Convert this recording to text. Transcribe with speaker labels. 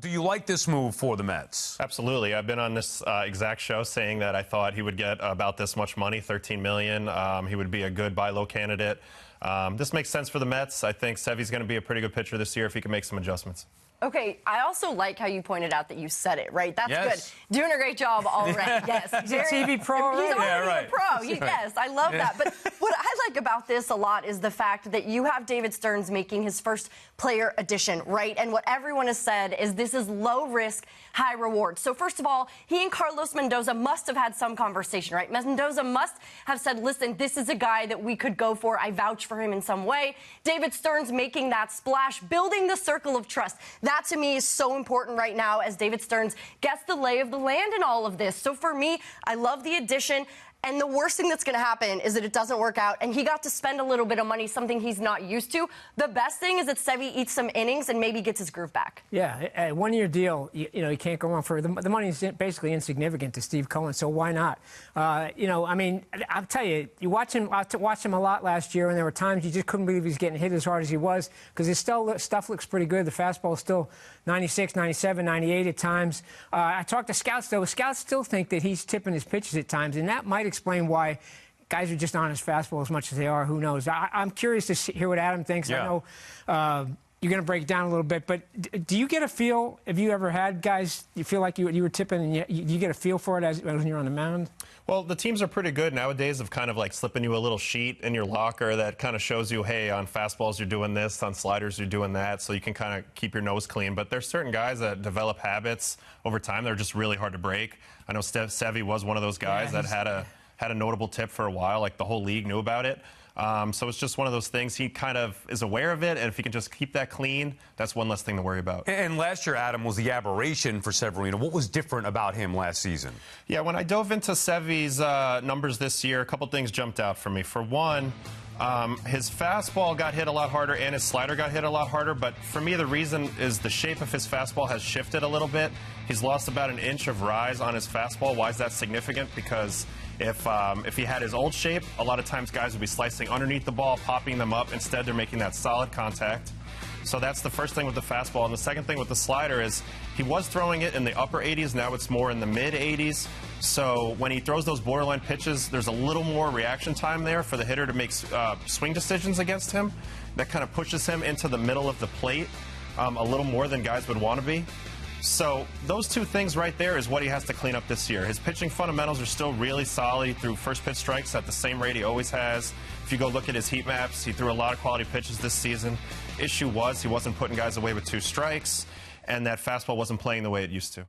Speaker 1: Do you like this move for the Mets?
Speaker 2: Absolutely. I've been on this exact show saying that I thought he would get about this much money, $13 million. He would be a good buy low candidate. This makes sense for the Mets. I think Sevy's going to be a pretty good pitcher this year if he can make some adjustments.
Speaker 3: Okay, I also like how you pointed out that you said it, right? That's good. Doing a great job already. Yes.
Speaker 4: He's a TV pro.
Speaker 3: He's already a pro.
Speaker 1: Right.
Speaker 3: Yes, I love that. But what I like about this a lot is the fact that you have David Stearns making his first player addition, right? And what everyone has said is this is low risk, high reward. So first of all, he and Carlos Mendoza must have had some conversation, right? Mendoza must have said, listen, this is a guy that we could go for. I vouch for him in some way. David Stearns making that splash, building the circle of trust. That, to me, is so important right now as David Stearns gets the lay of the land in all of this. So for me, I love the addition. And the worst thing that's going to happen is that it doesn't work out. And he got to spend a little bit of money, something he's not used to. The best thing is that Sevy eats some innings and maybe gets his groove back.
Speaker 4: Yeah, a one-year deal, you know, you can't go on for. The money is basically insignificant to Steve Cohen, so why not? You know, I mean, I'll tell you, I watched him a lot last year, and there were times you just couldn't believe he was getting hit as hard as he was because his stuff looks pretty good. The fastball is still 96, 97, 98 at times. I talked to scouts, though. Scouts still think that he's tipping his pitches at times, and that might explain why guys are just on his fastball as much as they are. Who knows? I'm curious to hear what Adam thinks.
Speaker 1: Yeah.
Speaker 4: I know you're going to break it down a little bit, but do you get a feel, have you ever had guys, you feel like you were tipping and you get a feel for it as when you're on the mound?
Speaker 2: Well, the teams are pretty good nowadays of kind of like slipping you a little sheet in your locker that kind of shows you, hey, on fastballs you're doing this, on sliders you're doing that, so you can kind of keep your nose clean. But there's certain guys that develop habits over time that are just really hard to break. I know Sevy was one of those guys that had a notable tip for a while, like the whole league knew about it. So it's just one of those things. He kind of is aware of it, and if he can just keep that clean, that's one less thing to worry about.
Speaker 1: And last year, Adam, was the aberration for Severino. What was different about him last season? Yeah,
Speaker 2: when I dove into Sevy's numbers this year, a couple things jumped out for me. For one, his fastball got hit a lot harder and his slider got hit a lot harder, but for me the reason is the shape of his fastball has shifted a little bit. He's lost about an inch of rise on his fastball. Why is that significant? Because if he had his old shape, a lot of times guys would be slicing underneath the ball, popping them up. Instead, they're making that solid contact. So that's the first thing with the fastball. And the second thing with the slider is he was throwing it in the upper 80s. Now it's more in the mid 80s. So when he throws those borderline pitches, there's a little more reaction time there for the hitter to make swing decisions against him. That kind of pushes him into the middle of the plate a little more than guys would want to be. So those two things right there is what he has to clean up this year. His pitching fundamentals are still really solid. He threw first pitch strikes at the same rate he always has. If you go look at his heat maps, he threw a lot of quality pitches this season. Issue was he wasn't putting guys away with 2 strikes, and that fastball wasn't playing the way it used to.